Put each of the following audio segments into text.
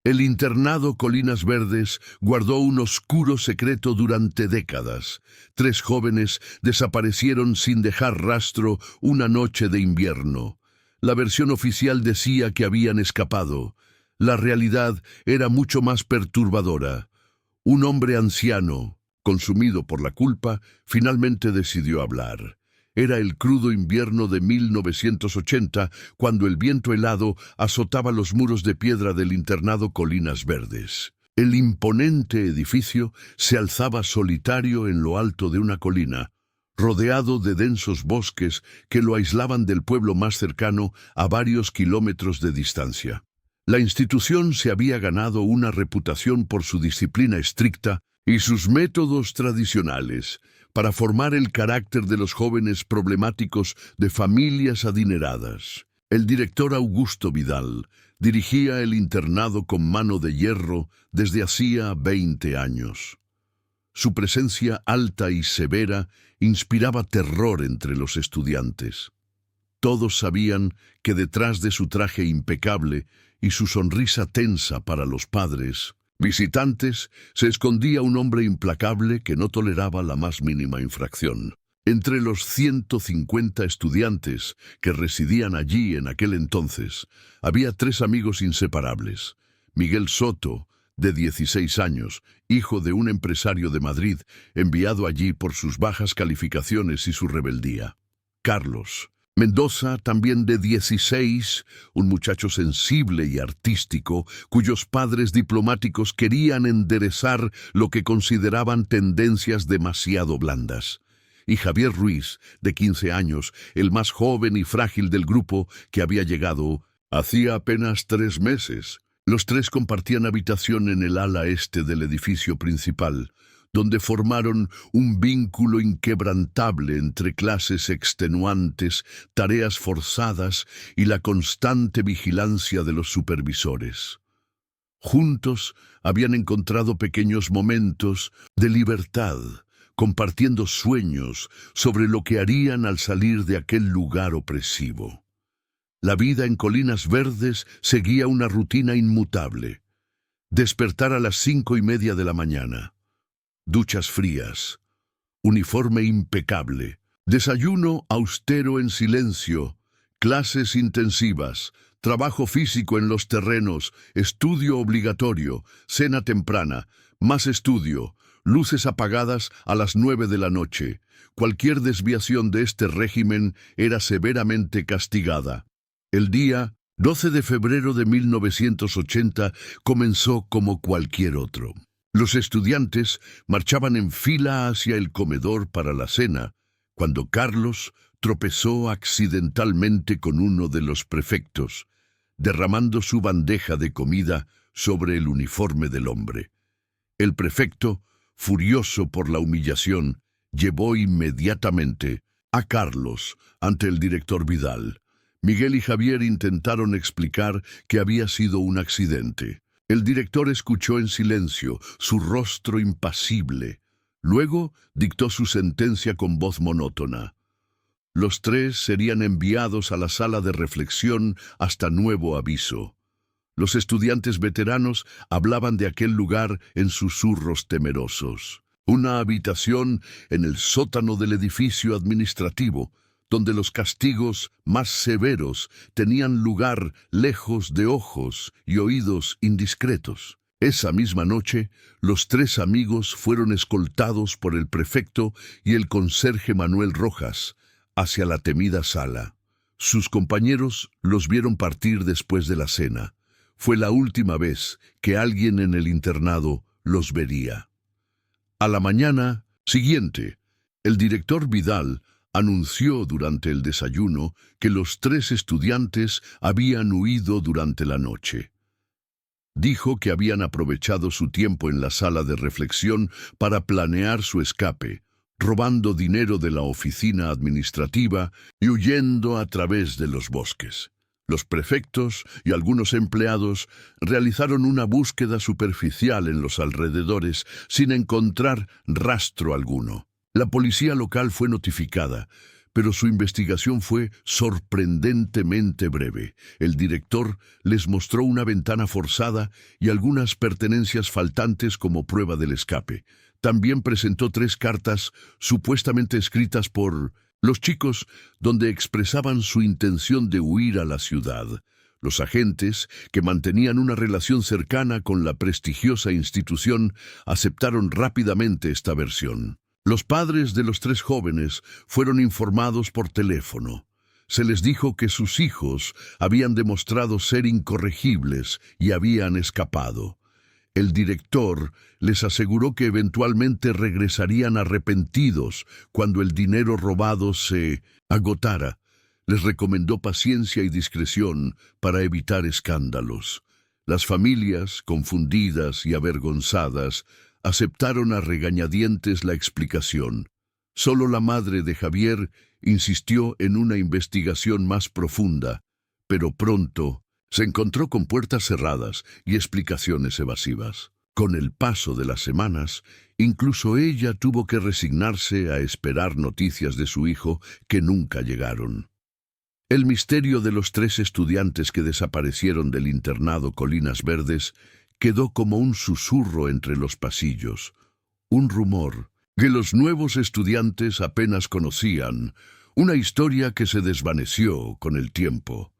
El internado Colinas Verdes guardó un oscuro secreto durante décadas. 3 jóvenes desaparecieron sin dejar rastro una noche de invierno. La versión oficial decía que habían escapado. La realidad era mucho más perturbadora. Un hombre anciano, consumido por la culpa, finalmente decidió hablar. Era el crudo invierno de 1980, cuando el viento helado azotaba los muros de piedra del internado Colinas Verdes. El imponente edificio se alzaba solitario en lo alto de una colina, rodeado de densos bosques que lo aislaban del pueblo más cercano a varios kilómetros de distancia. La institución se había ganado una reputación por su disciplina estricta y sus métodos tradicionales para formar el carácter de los jóvenes problemáticos de familias adineradas. El director Augusto Vidal dirigía el internado con mano de hierro desde hacía 20 años. Su presencia alta y severa inspiraba terror entre los estudiantes. Todos sabían que detrás de su traje impecable y su sonrisa tensa para los padres, visitantes, se escondía un hombre implacable que no toleraba la más mínima infracción. Entre los 150 estudiantes que residían allí en aquel entonces, había 3 amigos inseparables. Miguel Soto, de 16 años, hijo de un empresario de Madrid, enviado allí por sus bajas calificaciones y su rebeldía. Carlos Mendoza, también de 16, un muchacho sensible y artístico, cuyos padres diplomáticos querían enderezar lo que consideraban tendencias demasiado blandas. Y Javier Ruiz, de 15 años, el más joven y frágil del grupo, que había llegado hacía apenas 3 meses. Los 3 compartían habitación en el ala este del edificio principal, donde formaron un vínculo inquebrantable entre clases extenuantes, tareas forzadas y la constante vigilancia de los supervisores. Juntos habían encontrado pequeños momentos de libertad, compartiendo sueños sobre lo que harían al salir de aquel lugar opresivo. La vida en Colinas Verdes seguía una rutina inmutable. Despertar a las 5:30 de la mañana. Duchas frías, uniforme impecable, desayuno austero en silencio, clases intensivas, trabajo físico en los terrenos, estudio obligatorio, cena temprana, más estudio, luces apagadas a las 9 de la noche. Cualquier desviación de este régimen era severamente castigada. El día 12 de febrero de 1980 comenzó como cualquier otro. Los estudiantes marchaban en fila hacia el comedor para la cena, cuando Carlos tropezó accidentalmente con uno de los prefectos, derramando su bandeja de comida sobre el uniforme del hombre. El prefecto, furioso por la humillación, llevó inmediatamente a Carlos ante el director Vidal. Miguel y Javier intentaron explicar que había sido un accidente. El director escuchó en silencio, su rostro impasible. Luego dictó su sentencia con voz monótona. Los 3 serían enviados a la sala de reflexión hasta nuevo aviso. Los estudiantes veteranos hablaban de aquel lugar en susurros temerosos. Una habitación en el sótano del edificio administrativo, donde los castigos más severos tenían lugar lejos de ojos y oídos indiscretos. Esa misma noche, los 3 amigos fueron escoltados por el prefecto y el conserje Manuel Rojas hacia la temida sala. Sus compañeros los vieron partir después de la cena. Fue la última vez que alguien en el internado los vería. A la mañana siguiente, el director Vidal anunció durante el desayuno que los 3 estudiantes habían huido durante la noche. Dijo que habían aprovechado su tiempo en la sala de reflexión para planear su escape, robando dinero de la oficina administrativa y huyendo a través de los bosques. Los prefectos y algunos empleados realizaron una búsqueda superficial en los alrededores sin encontrar rastro alguno. La policía local fue notificada, pero su investigación fue sorprendentemente breve. El director les mostró una ventana forzada y algunas pertenencias faltantes como prueba del escape. También presentó 3 cartas supuestamente escritas por los chicos, donde expresaban su intención de huir a la ciudad. Los agentes, que mantenían una relación cercana con la prestigiosa institución, aceptaron rápidamente esta versión. Los padres de los 3 jóvenes fueron informados por teléfono. Se les dijo que sus hijos habían demostrado ser incorregibles y habían escapado. El director les aseguró que eventualmente regresarían arrepentidos cuando el dinero robado se agotara. Les recomendó paciencia y discreción para evitar escándalos. Las familias, confundidas y avergonzadas, aceptaron a regañadientes la explicación. Solo la madre de Javier insistió en una investigación más profunda, pero pronto se encontró con puertas cerradas y explicaciones evasivas. Con el paso de las semanas, incluso ella tuvo que resignarse a esperar noticias de su hijo que nunca llegaron. El misterio de los 3 estudiantes que desaparecieron del internado Colinas Verdes quedó como un susurro entre los pasillos, un rumor que los nuevos estudiantes apenas conocían, una historia que se desvaneció con el tiempo.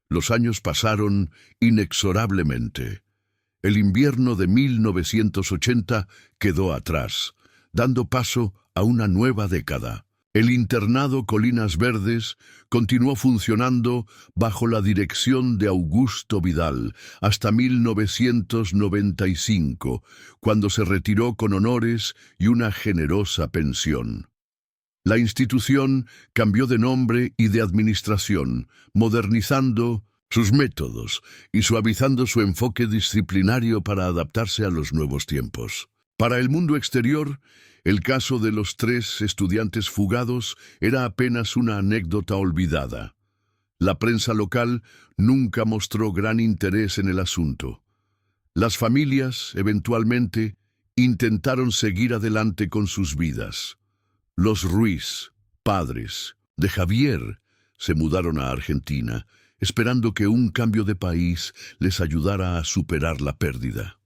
Los años pasaron inexorablemente. El invierno de 1980 quedó atrás, dando paso a una nueva década. El internado Colinas Verdes continuó funcionando bajo la dirección de Augusto Vidal hasta 1995, cuando se retiró con honores y una generosa pensión. La institución cambió de nombre y de administración, modernizando sus métodos y suavizando su enfoque disciplinario para adaptarse a los nuevos tiempos. Para el mundo exterior, el caso de los 3 estudiantes fugados era apenas una anécdota olvidada. La prensa local nunca mostró gran interés en el asunto. Las familias, eventualmente, intentaron seguir adelante con sus vidas. Los Ruiz, padres de Javier, se mudaron a Argentina, esperando que un cambio de país les ayudara a superar la pérdida.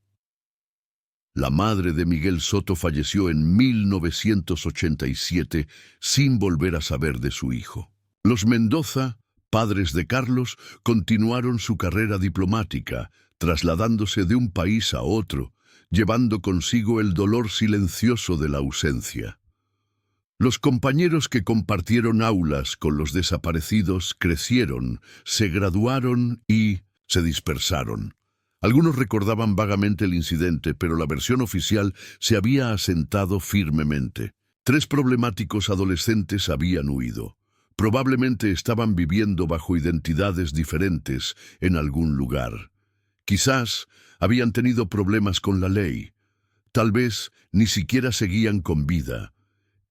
La madre de Miguel Soto falleció en 1987 sin volver a saber de su hijo. Los Mendoza, padres de Carlos, continuaron su carrera diplomática, trasladándose de un país a otro, llevando consigo el dolor silencioso de la ausencia. Los compañeros que compartieron aulas con los desaparecidos crecieron, se graduaron y se dispersaron. Algunos recordaban vagamente el incidente, pero la versión oficial se había asentado firmemente. 3 problemáticos adolescentes habían huido. Probablemente estaban viviendo bajo identidades diferentes en algún lugar. Quizás habían tenido problemas con la ley. Tal vez ni siquiera seguían con vida.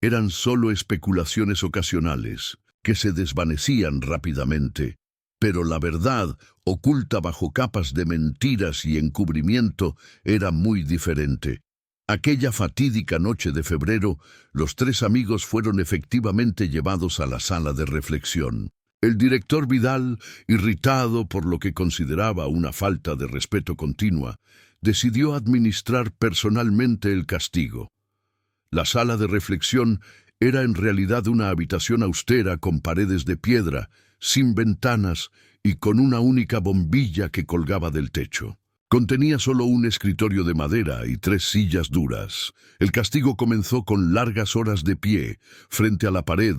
Eran solo especulaciones ocasionales, que se desvanecían rápidamente. Pero la verdad, oculta bajo capas de mentiras y encubrimiento, era muy diferente. Aquella fatídica noche de febrero, los 3 amigos fueron efectivamente llevados a la sala de reflexión. El director Vidal, irritado por lo que consideraba una falta de respeto continua, decidió administrar personalmente el castigo. La sala de reflexión era en realidad una habitación austera con paredes de piedra, sin ventanas y con una única bombilla que colgaba del techo. Contenía solo un escritorio de madera y 3 sillas duras. El castigo comenzó con largas horas de pie, frente a la pared,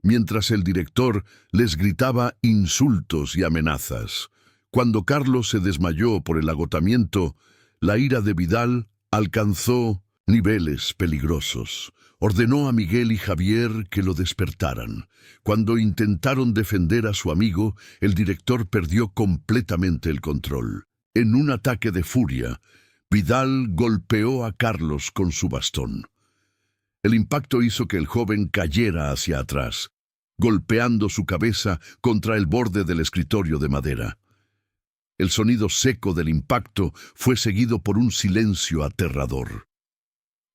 mientras el director les gritaba insultos y amenazas. Cuando Carlos se desmayó por el agotamiento, la ira de Vidal alcanzó niveles peligrosos. Ordenó a Miguel y Javier que lo despertaran. Cuando intentaron defender a su amigo, el director perdió completamente el control. En un ataque de furia, Vidal golpeó a Carlos con su bastón. El impacto hizo que el joven cayera hacia atrás, golpeando su cabeza contra el borde del escritorio de madera. El sonido seco del impacto fue seguido por un silencio aterrador.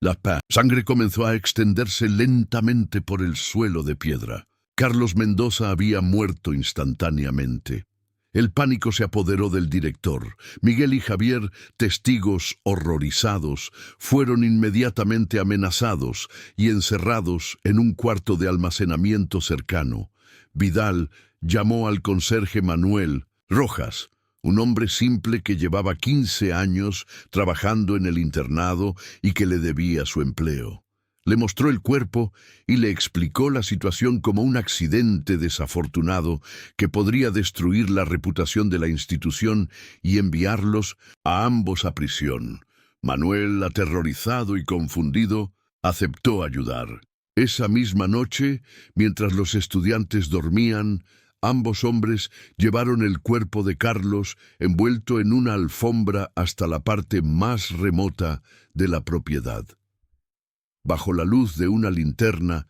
La sangre comenzó a extenderse lentamente por el suelo de piedra. Carlos Mendoza había muerto instantáneamente. El pánico se apoderó del director. Miguel y Javier, testigos horrorizados, fueron inmediatamente amenazados y encerrados en un cuarto de almacenamiento cercano. Vidal llamó al conserje Manuel Rojas, un hombre simple que llevaba 15 años trabajando en el internado y que le debía su empleo. Le mostró el cuerpo y le explicó la situación como un accidente desafortunado que podría destruir la reputación de la institución y enviarlos a ambos a prisión. Manuel, aterrorizado y confundido, aceptó ayudar. Esa misma noche, mientras los estudiantes dormían, ambos hombres llevaron el cuerpo de Carlos envuelto en una alfombra hasta la parte más remota de la propiedad. Bajo la luz de una linterna,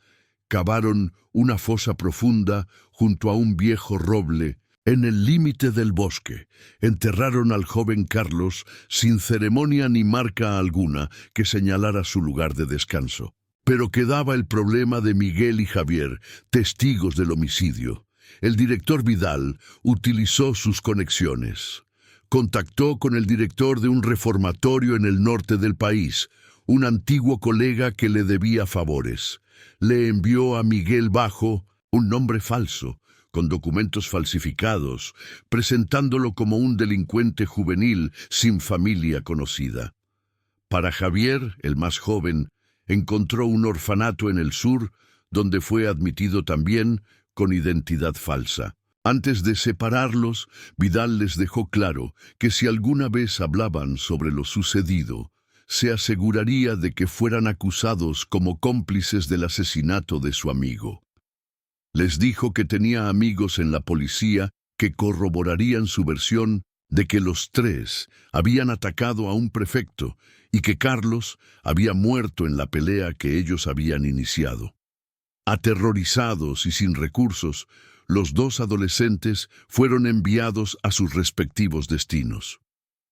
cavaron una fosa profunda junto a un viejo roble en el límite del bosque. Enterraron al joven Carlos sin ceremonia ni marca alguna que señalara su lugar de descanso. Pero quedaba el problema de Miguel y Javier, testigos del homicidio. El director Vidal utilizó sus conexiones. Contactó con el director de un reformatorio en el norte del país, un antiguo colega que le debía favores. Le envió a Miguel Bajo un nombre falso, con documentos falsificados, presentándolo como un delincuente juvenil sin familia conocida. Para Javier, el más joven, encontró un orfanato en el sur, donde fue admitido también con identidad falsa. Antes de separarlos, Vidal les dejó claro que si alguna vez hablaban sobre lo sucedido, se aseguraría de que fueran acusados como cómplices del asesinato de su amigo. Les dijo que tenía amigos en la policía que corroborarían su versión de que los tres habían atacado a un prefecto y que Carlos había muerto en la pelea que ellos habían iniciado. Aterrorizados y sin recursos, los dos adolescentes fueron enviados a sus respectivos destinos.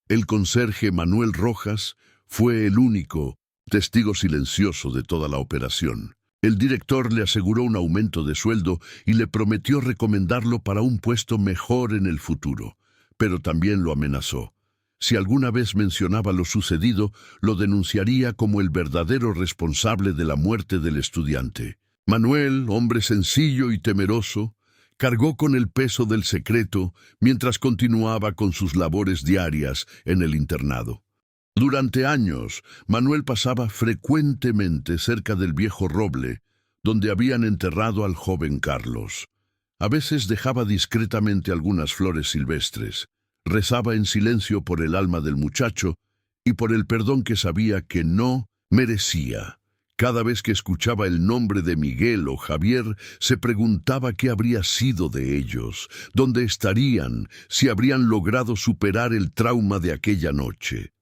El conserje Manuel Rojas fue el único testigo silencioso de toda la operación. El director le aseguró un aumento de sueldo y le prometió recomendarlo para un puesto mejor en el futuro, pero también lo amenazó. Si alguna vez mencionaba lo sucedido, lo denunciaría como el verdadero responsable de la muerte del estudiante. Manuel, hombre sencillo y temeroso, cargó con el peso del secreto mientras continuaba con sus labores diarias en el internado. Durante años, Manuel pasaba frecuentemente cerca del viejo roble, donde habían enterrado al joven Carlos. A veces dejaba discretamente algunas flores silvestres, rezaba en silencio por el alma del muchacho y por el perdón que sabía que no merecía. Cada vez que escuchaba el nombre de Miguel o Javier, se preguntaba qué habría sido de ellos, dónde estarían, si habrían logrado superar el trauma de aquella noche.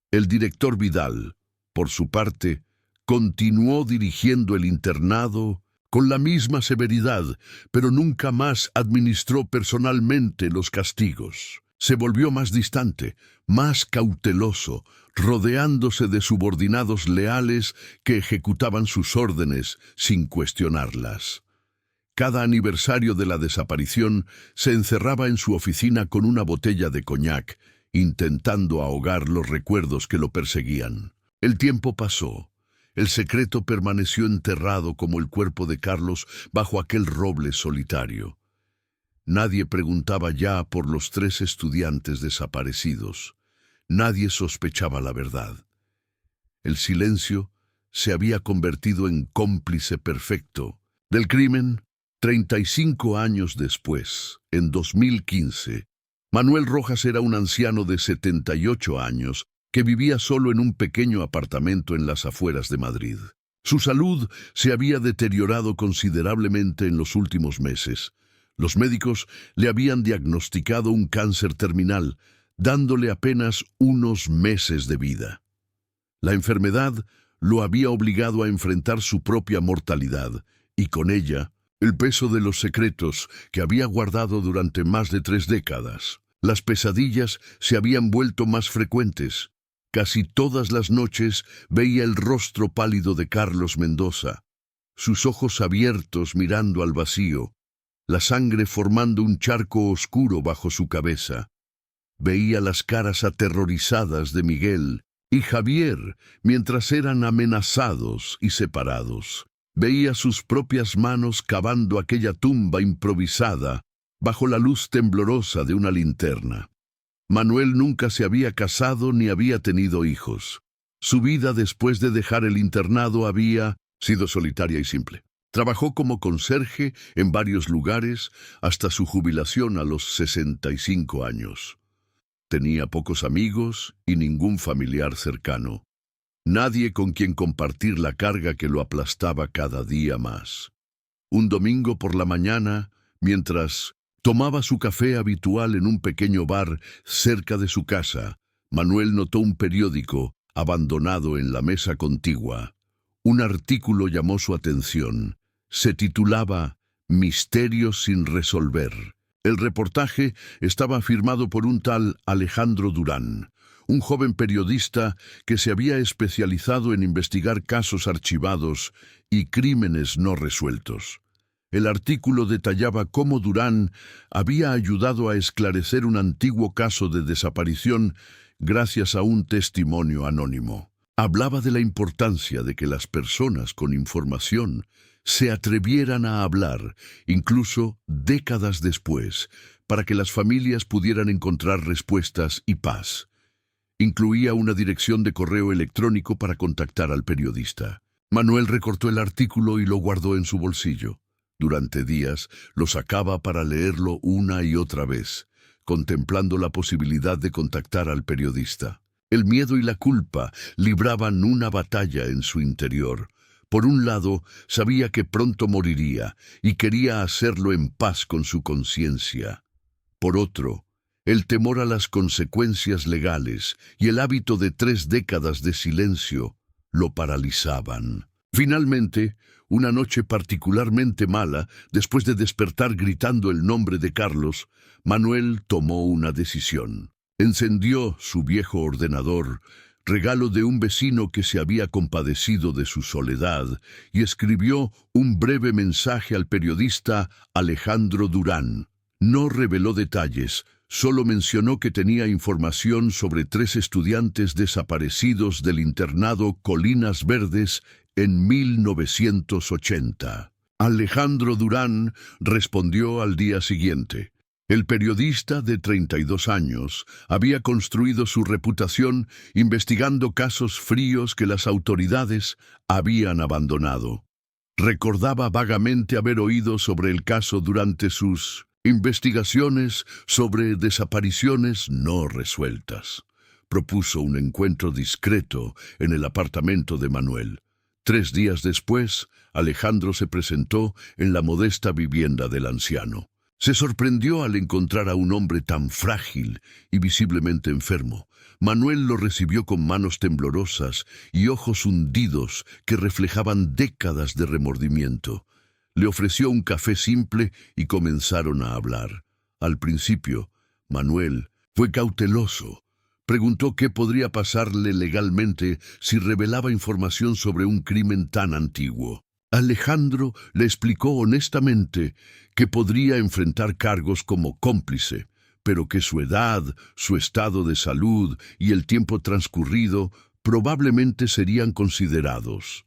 El director Vidal, por su parte, continuó dirigiendo el internado con la misma severidad, pero nunca más administró personalmente los castigos. Se volvió más distante, más cauteloso, rodeándose de subordinados leales que ejecutaban sus órdenes sin cuestionarlas. Cada aniversario de la desaparición se encerraba en su oficina con una botella de coñac, intentando ahogar los recuerdos que lo perseguían. El tiempo pasó. El secreto permaneció enterrado como el cuerpo de Carlos bajo aquel roble solitario. Nadie preguntaba ya por los 3 estudiantes desaparecidos. Nadie sospechaba la verdad. El silencio se había convertido en cómplice perfecto del crimen. 35 años después, en 2015, Manuel Rojas era un anciano de 78 años que vivía solo en un pequeño apartamento en las afueras de Madrid. Su salud se había deteriorado considerablemente en los últimos meses. Los médicos le habían diagnosticado un cáncer terminal, dándole apenas unos meses de vida. La enfermedad lo había obligado a enfrentar su propia mortalidad, y con ella, el peso de los secretos que había guardado durante más de 3 décadas. Las pesadillas se habían vuelto más frecuentes. Casi todas las noches veía el rostro pálido de Carlos Mendoza, sus ojos abiertos mirando al vacío, la sangre formando un charco oscuro bajo su cabeza. Veía las caras aterrorizadas de Miguel y Javier mientras eran amenazados y separados. Veía sus propias manos cavando aquella tumba improvisada bajo la luz temblorosa de una linterna. Manuel nunca se había casado ni había tenido hijos. Su vida después de dejar el internado había sido solitaria y simple. Trabajó como conserje en varios lugares hasta su jubilación a los 65 años. Tenía pocos amigos y ningún familiar cercano. Nadie con quien compartir la carga que lo aplastaba cada día más. Un domingo por la mañana, mientras tomaba su café habitual en un pequeño bar cerca de su casa, Manuel notó un periódico abandonado en la mesa contigua. Un artículo llamó su atención. Se titulaba «Misterios sin resolver». El reportaje estaba firmado por un tal Alejandro Durán, un joven periodista que se había especializado en investigar casos archivados y crímenes no resueltos. El artículo detallaba cómo Durán había ayudado a esclarecer un antiguo caso de desaparición gracias a un testimonio anónimo. Hablaba de la importancia de que las personas con información se atrevieran a hablar, incluso décadas después, para que las familias pudieran encontrar respuestas y paz. Incluía una dirección de correo electrónico para contactar al periodista. Manuel recortó el artículo y lo guardó en su bolsillo. Durante días lo sacaba para leerlo una y otra vez, contemplando la posibilidad de contactar al periodista. El miedo y la culpa libraban una batalla en su interior. Por un lado, sabía que pronto moriría y quería hacerlo en paz con su conciencia. Por otro, el temor a las consecuencias legales y el hábito de 3 décadas de silencio lo paralizaban. Finalmente, una noche particularmente mala, después de despertar gritando el nombre de Carlos, Manuel tomó una decisión. Encendió su viejo ordenador, regalo de un vecino que se había compadecido de su soledad, y escribió un breve mensaje al periodista Alejandro Durán. No reveló detalles, solo mencionó que tenía información sobre 3 estudiantes desaparecidos del internado Colinas Verdes en 1980. Alejandro Durán respondió al día siguiente. El periodista de 32 años había construido su reputación investigando casos fríos que las autoridades habían abandonado. Recordaba vagamente haber oído sobre el caso durante sus investigaciones sobre desapariciones no resueltas. Propuso un encuentro discreto en el apartamento de Manuel. 3 días después, Alejandro se presentó en la modesta vivienda del anciano. Se sorprendió al encontrar a un hombre tan frágil y visiblemente enfermo. Manuel lo recibió con manos temblorosas y ojos hundidos que reflejaban décadas de remordimiento. Le ofreció un café simple y comenzaron a hablar. Al principio, Manuel fue cauteloso. Preguntó qué podría pasarle legalmente si revelaba información sobre un crimen tan antiguo. Alejandro le explicó honestamente que podría enfrentar cargos como cómplice, pero que su edad, su estado de salud y el tiempo transcurrido probablemente serían considerados.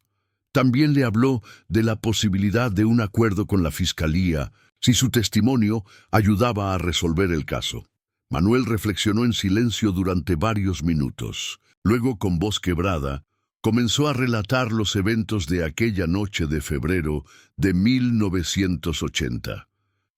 También le habló de la posibilidad de un acuerdo con la fiscalía si su testimonio ayudaba a resolver el caso. Manuel reflexionó en silencio durante varios minutos. Luego, con voz quebrada, comenzó a relatar los eventos de aquella noche de febrero de 1980.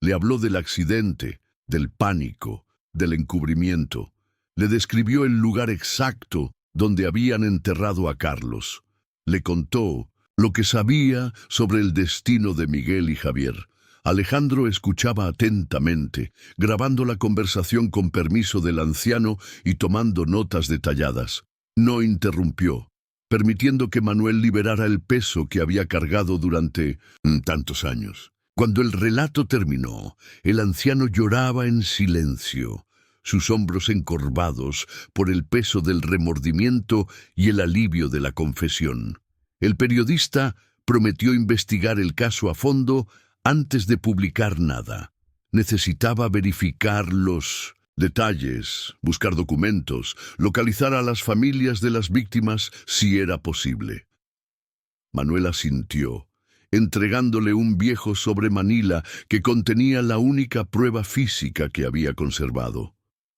Le habló del accidente, del pánico, del encubrimiento. Le describió el lugar exacto donde habían enterrado a Carlos. Le contó lo que sabía sobre el destino de Miguel y Javier. Alejandro escuchaba atentamente, grabando la conversación con permiso del anciano y tomando notas detalladas. No interrumpió, permitiendo que Manuel liberara el peso que había cargado durante tantos años. Cuando el relato terminó, el anciano lloraba en silencio, sus hombros encorvados por el peso del remordimiento y el alivio de la confesión. El periodista prometió investigar el caso a fondo antes de publicar nada. Necesitaba verificar los detalles, buscar documentos, localizar a las familias de las víctimas si era posible. Manuel asintió, entregándole un viejo sobre Manila que contenía la única prueba física que había conservado.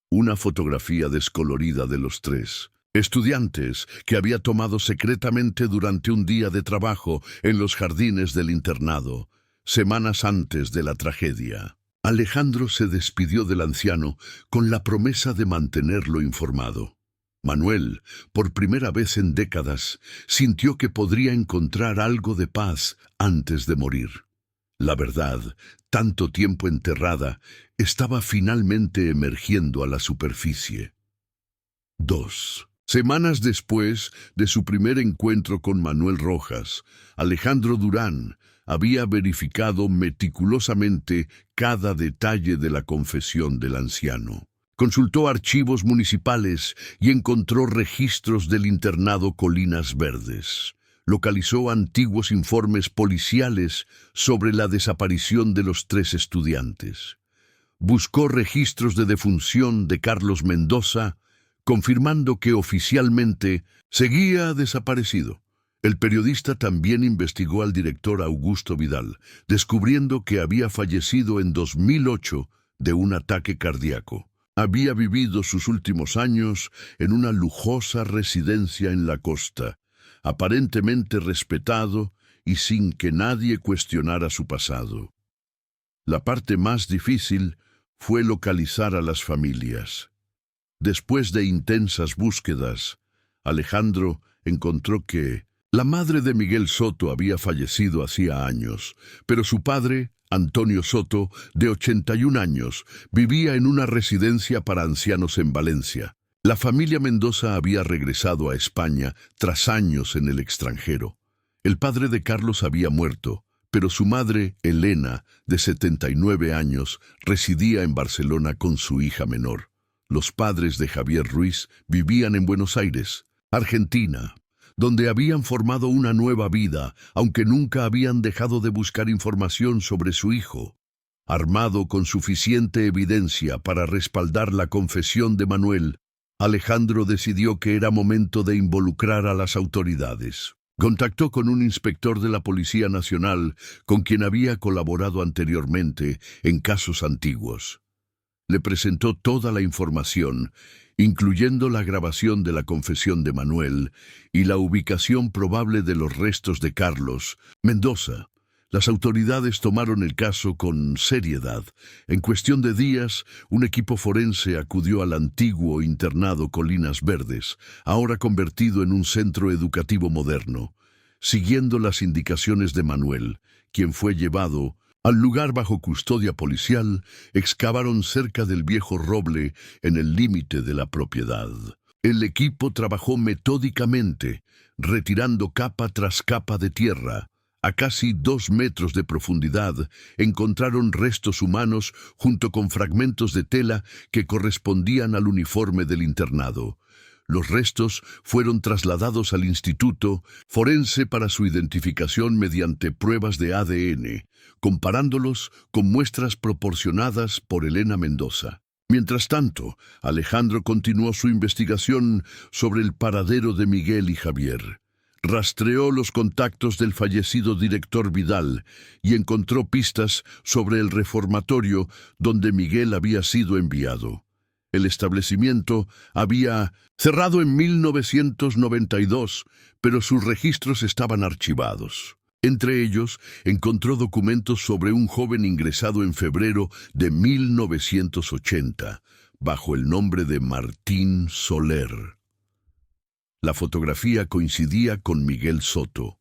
Una fotografía descolorida de los tres estudiantes que había tomado secretamente durante un día de trabajo en los jardines del internado, semanas antes de la tragedia. Alejandro se despidió del anciano con la promesa de mantenerlo informado. Manuel, por primera vez en décadas, sintió que podría encontrar algo de paz antes de morir. La verdad, tanto tiempo enterrada, estaba finalmente emergiendo a la superficie. 2. Semanas después de su primer encuentro con Manuel Rojas, Alejandro Durán había verificado meticulosamente cada detalle de la confesión del anciano. Consultó archivos municipales y encontró registros del internado Colinas Verdes. Localizó antiguos informes policiales sobre la desaparición de los 3 estudiantes. Buscó registros de defunción de Carlos Mendoza, confirmando que oficialmente seguía desaparecido. El periodista también investigó al director Augusto Vidal, descubriendo que había fallecido en 2008 de un ataque cardíaco. Había vivido sus últimos años en una lujosa residencia en la costa, aparentemente respetado y sin que nadie cuestionara su pasado. La parte más difícil fue localizar a las familias. Después de intensas búsquedas, Alejandro encontró que la madre de Miguel Soto había fallecido hacía años, pero su padre, Antonio Soto, de 81 años, vivía en una residencia para ancianos en Valencia. La familia Mendoza había regresado a España tras años en el extranjero. El padre de Carlos había muerto, pero su madre, Elena, de 79 años, residía en Barcelona con su hija menor. Los padres de Javier Ruiz vivían en Buenos Aires, Argentina, donde habían formado una nueva vida, aunque nunca habían dejado de buscar información sobre su hijo. Armado con suficiente evidencia para respaldar la confesión de Manuel, Alejandro decidió que era momento de involucrar a las autoridades. Contactó con un inspector de la Policía Nacional con quien había colaborado anteriormente en casos antiguos. Le presentó toda la información, incluyendo la grabación de la confesión de Manuel y la ubicación probable de los restos de Carlos Mendoza. Las autoridades tomaron el caso con seriedad. En cuestión de días, un equipo forense acudió al antiguo internado Colinas Verdes, ahora convertido en un centro educativo moderno. Siguiendo las indicaciones de Manuel, quien fue llevado al lugar bajo custodia policial, excavaron cerca del viejo roble en el límite de la propiedad. El equipo trabajó metódicamente, retirando capa tras capa de tierra. A casi 2 metros de profundidad, encontraron restos humanos junto con fragmentos de tela que correspondían al uniforme del internado. Los restos fueron trasladados al Instituto Forense para su identificación mediante pruebas de ADN, comparándolos con muestras proporcionadas por Elena Mendoza. Mientras tanto, Alejandro continuó su investigación sobre el paradero de Miguel y Javier. Rastreó los contactos del fallecido director Vidal y encontró pistas sobre el reformatorio donde Miguel había sido enviado. El establecimiento había cerrado en 1992, pero sus registros estaban archivados. Entre ellos, encontró documentos sobre un joven ingresado en febrero de 1980, bajo el nombre de Martín Soler. La fotografía coincidía con Miguel Soto.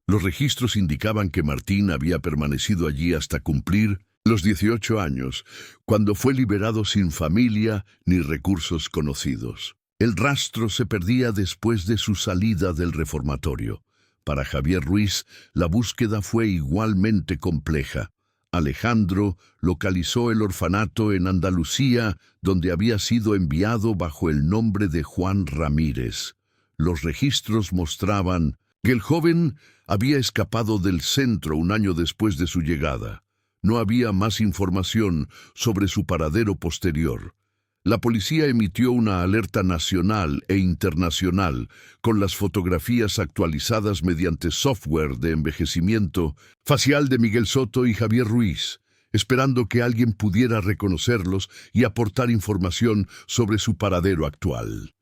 Los registros indicaban que Martín había permanecido allí hasta cumplir los 18 años, cuando fue liberado sin familia ni recursos conocidos. El rastro se perdía después de su salida del reformatorio. Para Javier Ruiz, la búsqueda fue igualmente compleja. Alejandro localizó el orfanato en Andalucía, donde había sido enviado bajo el nombre de Juan Ramírez. Los registros mostraban El joven había escapado del centro un año después de su llegada. No había más información sobre su paradero posterior. La policía emitió una alerta nacional e internacional con las fotografías actualizadas mediante software de envejecimiento facial de Miguel Soto y Javier Ruiz, esperando que alguien pudiera reconocerlos y aportar información sobre su paradero actual.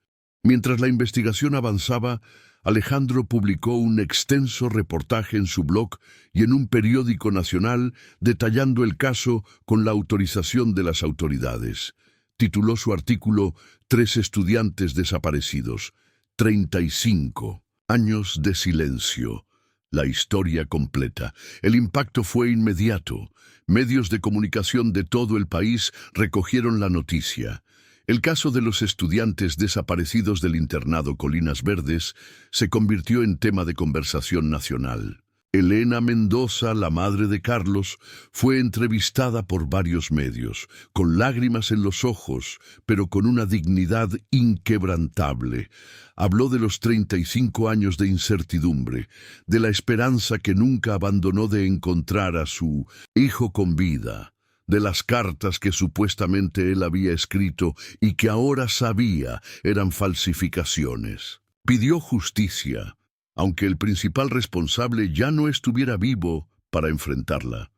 Mientras la investigación avanzaba, Alejandro publicó un extenso reportaje en su blog y en un periódico nacional detallando el caso con la autorización de las autoridades. Tituló su artículo «Tres estudiantes desaparecidos, 35 años de silencio». La historia completa. El impacto fue inmediato. Medios de comunicación de todo el país recogieron la noticia. El caso de los estudiantes desaparecidos del internado Colinas Verdes se convirtió en tema de conversación nacional. Elena Mendoza, la madre de Carlos, fue entrevistada por varios medios, con lágrimas en los ojos, pero con una dignidad inquebrantable. Habló de los 35 años de incertidumbre, de la esperanza que nunca abandonó de encontrar a su hijo con vida, de las cartas que supuestamente él había escrito y que ahora sabía eran falsificaciones. Pidió justicia, aunque el principal responsable ya no estuviera vivo para enfrentarla.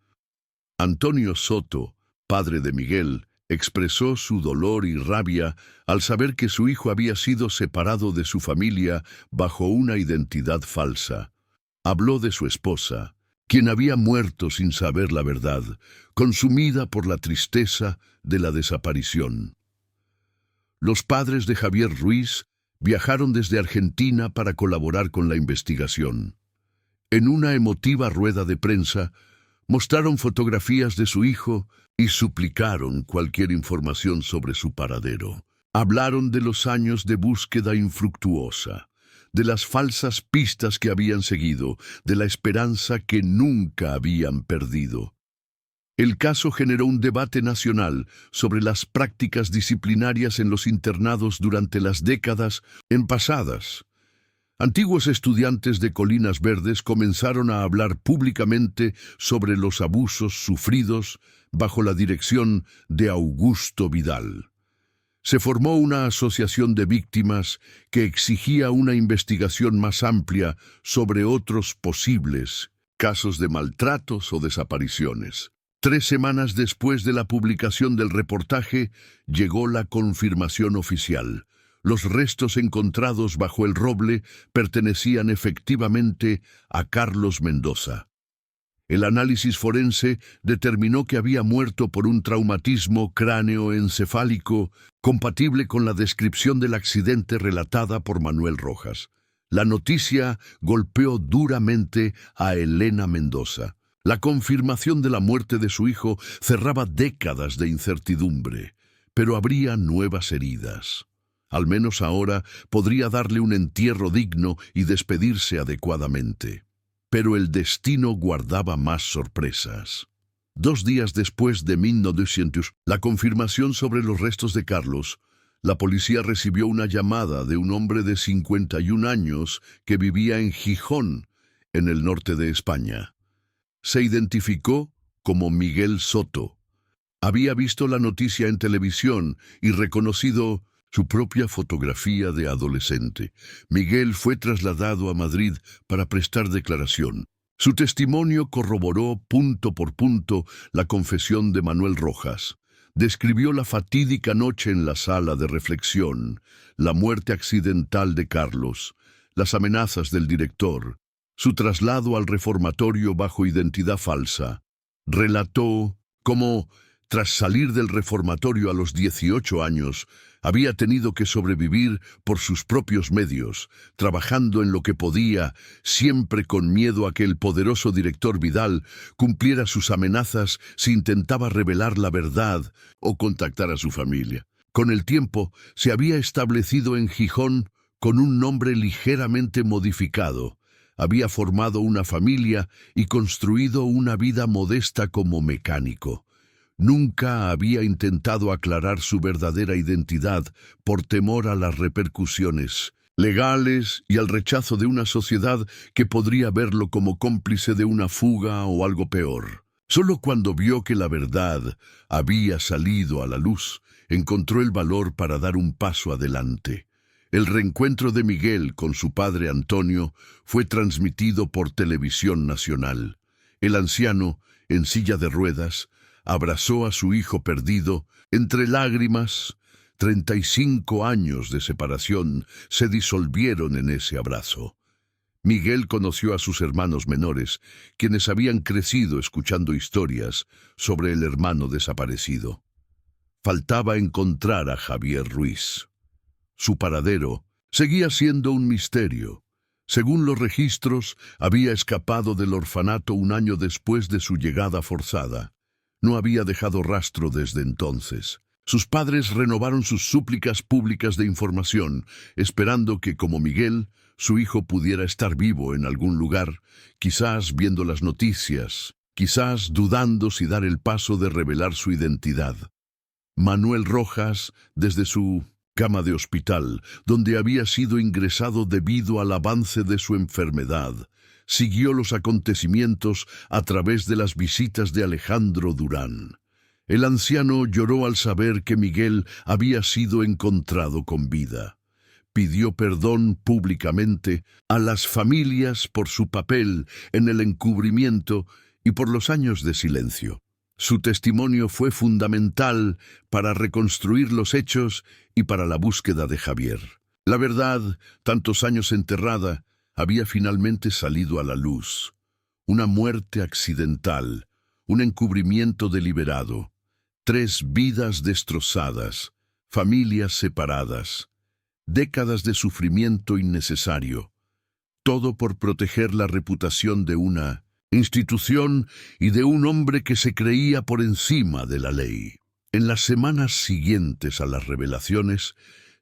Antonio Soto, padre de Miguel, expresó su dolor y rabia al saber que su hijo había sido separado de su familia bajo una identidad falsa. Habló de su esposa, quien había muerto sin saber la verdad, consumida por la tristeza de la desaparición. Los padres de Javier Ruiz viajaron desde Argentina para colaborar con la investigación. En una emotiva rueda de prensa, mostraron fotografías de su hijo y suplicaron cualquier información sobre su paradero. Hablaron de los años de búsqueda infructuosa, de las falsas pistas que habían seguido, de la esperanza que nunca habían perdido. El caso generó un debate nacional sobre las prácticas disciplinarias en los internados durante las décadas pasadas. Antiguos estudiantes de Colinas Verdes comenzaron a hablar públicamente sobre los abusos sufridos bajo la dirección de Augusto Vidal. Se formó una asociación de víctimas que exigía una investigación más amplia sobre otros posibles casos de maltratos o desapariciones. 3 semanas después de la publicación del reportaje, llegó la confirmación oficial. Los restos encontrados bajo el roble pertenecían efectivamente a Carlos Mendoza. El análisis forense determinó que había muerto por un traumatismo cráneoencefálico compatible con la descripción del accidente relatada por Manuel Rojas. La noticia golpeó duramente a Elena Mendoza. La confirmación de la muerte de su hijo cerraba décadas de incertidumbre, pero habría nuevas heridas. Al menos ahora podría darle un entierro digno y despedirse adecuadamente. Pero el destino guardaba más sorpresas. 2 días después de 1900, la confirmación sobre los restos de Carlos, la policía recibió una llamada de un hombre de 51 años que vivía en Gijón, en el norte de España. Se identificó como Miguel Soto. Había visto la noticia en televisión y reconocido su propia fotografía de adolescente. Miguel fue trasladado a Madrid para prestar declaración. Su testimonio corroboró punto por punto la confesión de Manuel Rojas. Describió la fatídica noche en la sala de reflexión, la muerte accidental de Carlos, las amenazas del director, su traslado al reformatorio bajo identidad falsa. Relató cómo, tras salir del reformatorio a los 18 años, había tenido que sobrevivir por sus propios medios, trabajando en lo que podía, siempre con miedo a que el poderoso director Vidal cumpliera sus amenazas si intentaba revelar la verdad o contactar a su familia. Con el tiempo, se había establecido en Gijón con un nombre ligeramente modificado. Había formado una familia y construido una vida modesta como mecánico. Nunca había intentado aclarar su verdadera identidad por temor a las repercusiones legales y al rechazo de una sociedad que podría verlo como cómplice de una fuga o algo peor. Solo cuando vio que la verdad había salido a la luz, encontró el valor para dar un paso adelante. El reencuentro de Miguel con su padre Antonio fue transmitido por televisión nacional. El anciano, en silla de ruedas, abrazó a su hijo perdido entre lágrimas. 35 años de separación se disolvieron en ese abrazo. Miguel conoció a sus hermanos menores, quienes habían crecido escuchando historias sobre el hermano desaparecido. Faltaba encontrar a Javier Ruiz. Su paradero seguía siendo un misterio. Según los registros, había escapado del orfanato un año después de su llegada forzada. No había dejado rastro desde entonces. Sus padres renovaron sus súplicas públicas de información, esperando que, como Miguel, su hijo pudiera estar vivo en algún lugar, quizás viendo las noticias, quizás dudando si dar el paso de revelar su identidad. Manuel Rojas, desde su cama de hospital, donde había sido ingresado debido al avance de su enfermedad, siguió los acontecimientos a través de las visitas de Alejandro Durán. El anciano lloró al saber que Miguel había sido encontrado con vida. Pidió perdón públicamente a las familias por su papel en el encubrimiento y por los años de silencio. Su testimonio fue fundamental para reconstruir los hechos y para la búsqueda de Javier. La verdad, tantos años enterrada, había finalmente salido a la luz. Una muerte accidental, un encubrimiento deliberado, 3 vidas destrozadas, familias separadas, décadas de sufrimiento innecesario, todo por proteger la reputación de una institución y de un hombre que se creía por encima de la ley. En las semanas siguientes a las revelaciones,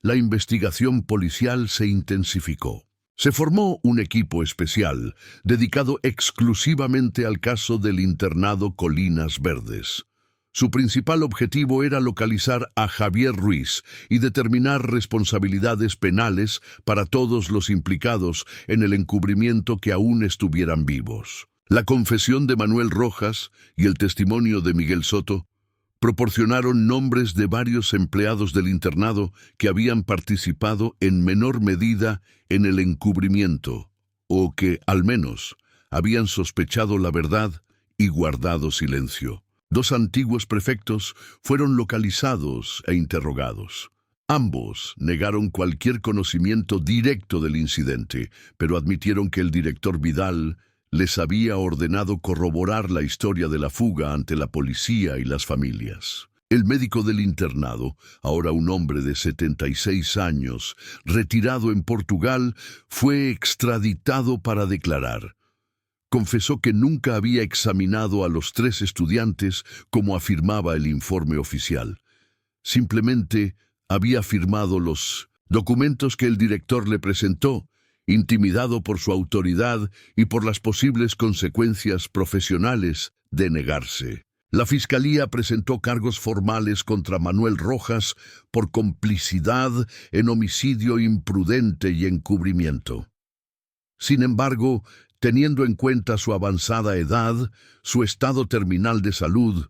la investigación policial se intensificó. Se formó un equipo especial dedicado exclusivamente al caso del internado Colinas Verdes. Su principal objetivo era localizar a Javier Ruiz y determinar responsabilidades penales para todos los implicados en el encubrimiento que aún estuvieran vivos. La confesión de Manuel Rojas y el testimonio de Miguel Soto proporcionaron nombres de varios empleados del internado que habían participado en menor medida en el encubrimiento, o que, al menos, habían sospechado la verdad y guardado silencio. 2 antiguos prefectos fueron localizados e interrogados. Ambos negaron cualquier conocimiento directo del incidente, pero admitieron que el director Vidal les había ordenado corroborar la historia de la fuga ante la policía y las familias. El médico del internado, ahora un hombre de 76 años, retirado en Portugal, fue extraditado para declarar. Confesó que nunca había examinado a los 3 estudiantes como afirmaba el informe oficial. Simplemente había firmado los documentos que el director le presentó, intimidado por su autoridad y por las posibles consecuencias profesionales de negarse. La Fiscalía presentó cargos formales contra Manuel Rojas por complicidad en homicidio imprudente y encubrimiento. Sin embargo, teniendo en cuenta su avanzada edad, su estado terminal de salud,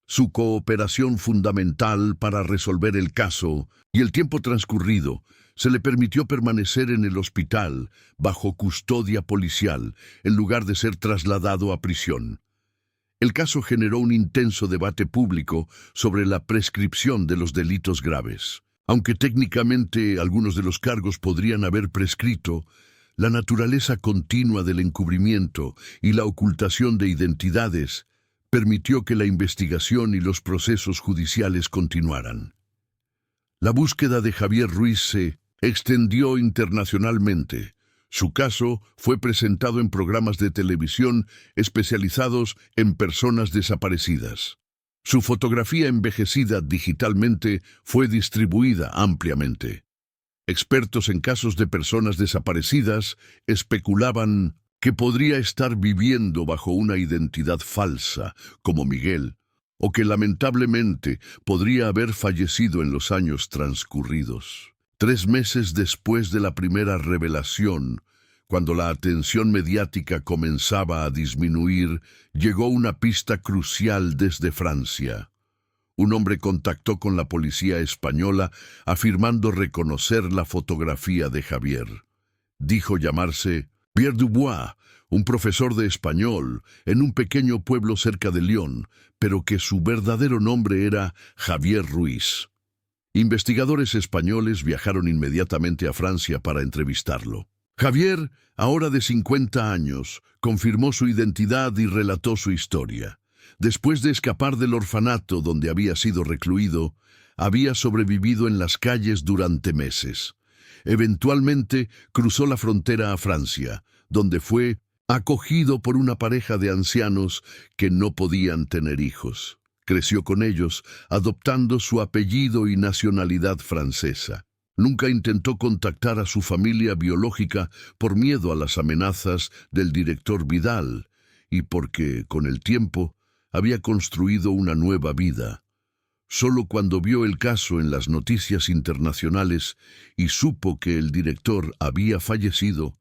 su cooperación fundamental para resolver el caso y el tiempo transcurrido, se le permitió permanecer en el hospital bajo custodia policial en lugar de ser trasladado a prisión. El caso generó un intenso debate público sobre la prescripción de los delitos graves. Aunque técnicamente algunos de los cargos podrían haber prescrito, la naturaleza continua del encubrimiento y la ocultación de identidades permitió que la investigación y los procesos judiciales continuaran. La búsqueda de Javier Ruiz se extendió internacionalmente. Su caso fue presentado en programas de televisión especializados en personas desaparecidas. Su fotografía envejecida digitalmente fue distribuida ampliamente. Expertos en casos de personas desaparecidas especulaban que podría estar viviendo bajo una identidad falsa, como Miguel, o que lamentablemente podría haber fallecido en los años transcurridos. 3 meses después de la primera revelación, cuando la atención mediática comenzaba a disminuir, llegó una pista crucial desde Francia. Un hombre contactó con la policía española afirmando reconocer la fotografía de Javier. Dijo llamarse Pierre Dubois, un profesor de español en un pequeño pueblo cerca de Lyon, pero que su verdadero nombre era Javier Ruiz. Investigadores españoles viajaron inmediatamente a Francia para entrevistarlo. Javier, ahora de 50 años, confirmó su identidad y relató su historia. Después de escapar del orfanato donde había sido recluido, había sobrevivido en las calles durante meses. Eventualmente cruzó la frontera a Francia, donde fue acogido por una pareja de ancianos que no podían tener hijos. Creció con ellos, adoptando su apellido y nacionalidad francesa. Nunca intentó contactar a su familia biológica por miedo a las amenazas del director Vidal y porque, con el tiempo, había construido una nueva vida. Solo cuando vio el caso en las noticias internacionales y supo que el director había fallecido,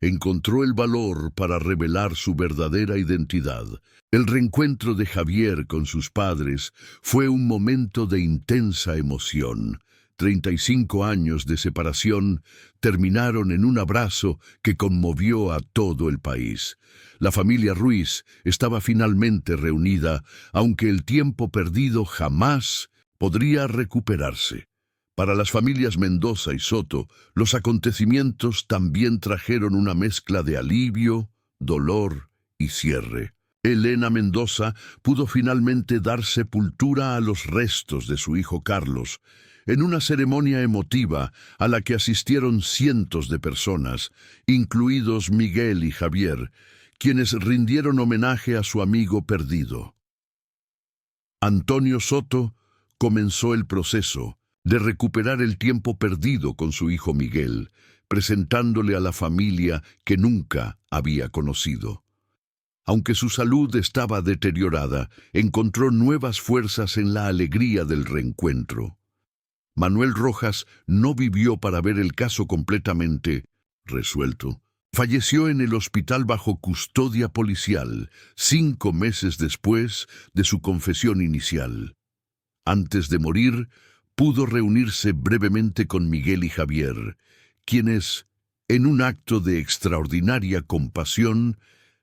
encontró el valor para revelar su verdadera identidad. El reencuentro de Javier con sus padres fue un momento de intensa emoción. 35 años de separación terminaron en un abrazo que conmovió a todo el país. La familia Ruiz estaba finalmente reunida, aunque el tiempo perdido jamás podría recuperarse. Para las familias Mendoza y Soto, los acontecimientos también trajeron una mezcla de alivio, dolor y cierre. Elena Mendoza pudo finalmente dar sepultura a los restos de su hijo Carlos, en una ceremonia emotiva a la que asistieron cientos de personas, incluidos Miguel y Javier, quienes rindieron homenaje a su amigo perdido. Antonio Soto comenzó el proceso de recuperar el tiempo perdido con su hijo Miguel, presentándole a la familia que nunca había conocido. Aunque su salud estaba deteriorada, encontró nuevas fuerzas en la alegría del reencuentro. Manuel Rojas no vivió para ver el caso completamente resuelto. Falleció en el hospital bajo custodia policial, 5 meses después de su confesión inicial. Antes de morir, pudo reunirse brevemente con Miguel y Javier, quienes, en un acto de extraordinaria compasión,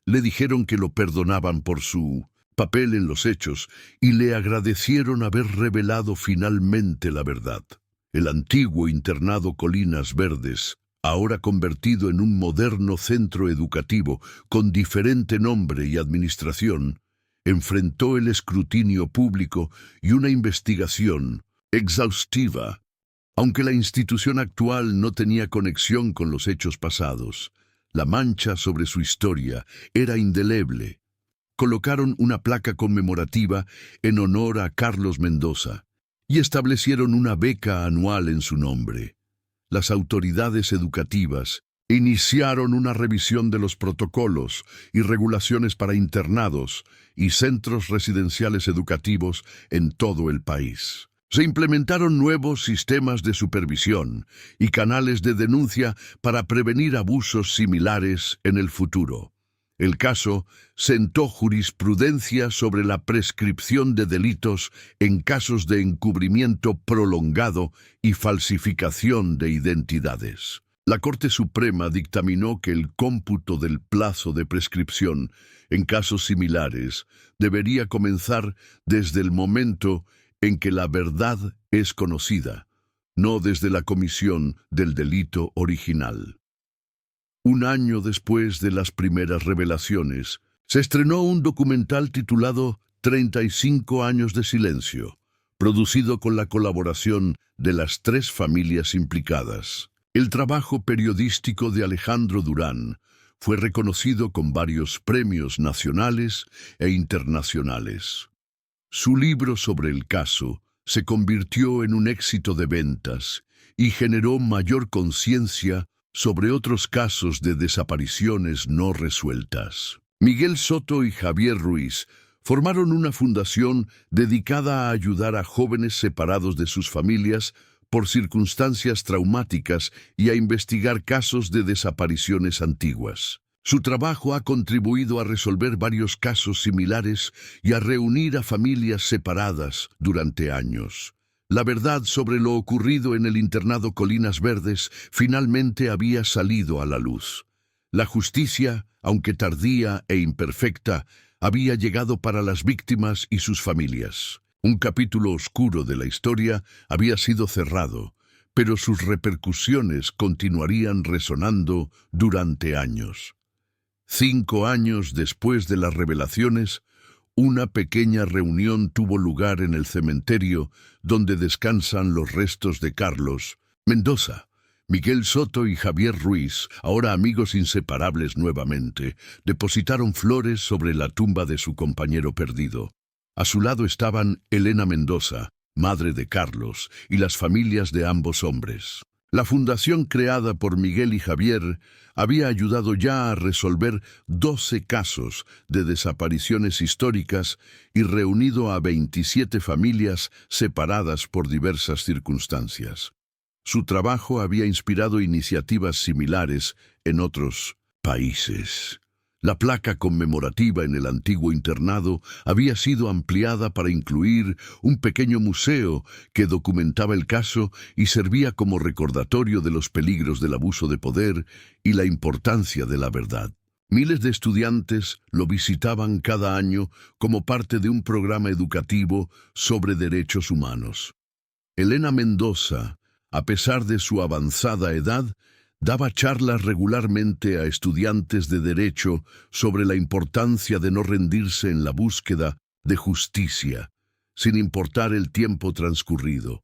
le dijeron que lo perdonaban por su papel en los hechos y le agradecieron haber revelado finalmente la verdad. El antiguo internado Colinas Verdes, ahora convertido en un moderno centro educativo con diferente nombre y administración, enfrentó el escrutinio público y una investigación exhaustiva. Aunque la institución actual no tenía conexión con los hechos pasados, la mancha sobre su historia era indeleble. Colocaron una placa conmemorativa en honor a Carlos Mendoza y establecieron una beca anual en su nombre. Las autoridades educativas iniciaron una revisión de los protocolos y regulaciones para internados y centros residenciales educativos en todo el país. Se implementaron nuevos sistemas de supervisión y canales de denuncia para prevenir abusos similares en el futuro. El caso sentó jurisprudencia sobre la prescripción de delitos en casos de encubrimiento prolongado y falsificación de identidades. La Corte Suprema dictaminó que el cómputo del plazo de prescripción en casos similares debería comenzar desde el momento en que la verdad es conocida, no desde la comisión del delito original. Un año después de las primeras revelaciones, se estrenó un documental titulado 35 años de silencio, producido con la colaboración de las 3 familias implicadas. El trabajo periodístico de Alejandro Durán fue reconocido con varios premios nacionales e internacionales. Su libro sobre el caso se convirtió en un éxito de ventas y generó mayor conciencia sobre otros casos de desapariciones no resueltas. Miguel Soto y Javier Ruiz formaron una fundación dedicada a ayudar a jóvenes separados de sus familias por circunstancias traumáticas y a investigar casos de desapariciones antiguas. Su trabajo ha contribuido a resolver varios casos similares y a reunir a familias separadas durante años. La verdad sobre lo ocurrido en el internado Colinas Verdes finalmente había salido a la luz. La justicia, aunque tardía e imperfecta, había llegado para las víctimas y sus familias. Un capítulo oscuro de la historia había sido cerrado, pero sus repercusiones continuarían resonando durante años. 5 años después de las revelaciones, una pequeña reunión tuvo lugar en el cementerio donde descansan los restos de Carlos Mendoza. Miguel Soto y Javier Ruiz, ahora amigos inseparables nuevamente, depositaron flores sobre la tumba de su compañero perdido. A su lado estaban Elena Mendoza, madre de Carlos, y las familias de ambos hombres. La fundación creada por Miguel y Javier había ayudado ya a resolver 12 casos de desapariciones históricas y reunido a 27 familias separadas por diversas circunstancias. Su trabajo había inspirado iniciativas similares en otros países. La placa conmemorativa en el antiguo internado había sido ampliada para incluir un pequeño museo que documentaba el caso y servía como recordatorio de los peligros del abuso de poder y la importancia de la verdad. Miles de estudiantes lo visitaban cada año como parte de un programa educativo sobre derechos humanos. Elena Mendoza, a pesar de su avanzada edad, daba charlas regularmente a estudiantes de derecho sobre la importancia de no rendirse en la búsqueda de justicia, sin importar el tiempo transcurrido.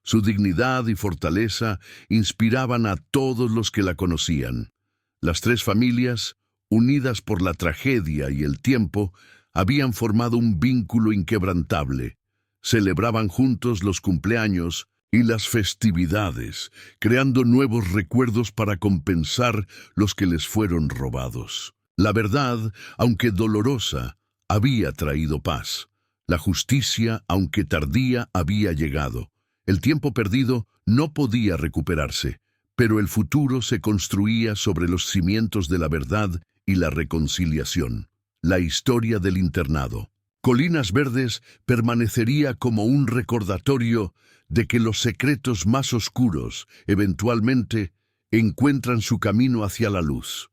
Su dignidad y fortaleza inspiraban a todos los que la conocían. Las 3 familias, unidas por la tragedia y el tiempo, habían formado un vínculo inquebrantable. Celebraban juntos los cumpleaños y las festividades, creando nuevos recuerdos para compensar los que les fueron robados. La verdad, aunque dolorosa, había traído paz. La justicia, aunque tardía, había llegado. El tiempo perdido no podía recuperarse, pero el futuro se construía sobre los cimientos de la verdad y la reconciliación. La historia del internado. Colinas Verdes permanecería como un recordatorio de que los secretos más oscuros, eventualmente, encuentran su camino hacia la luz.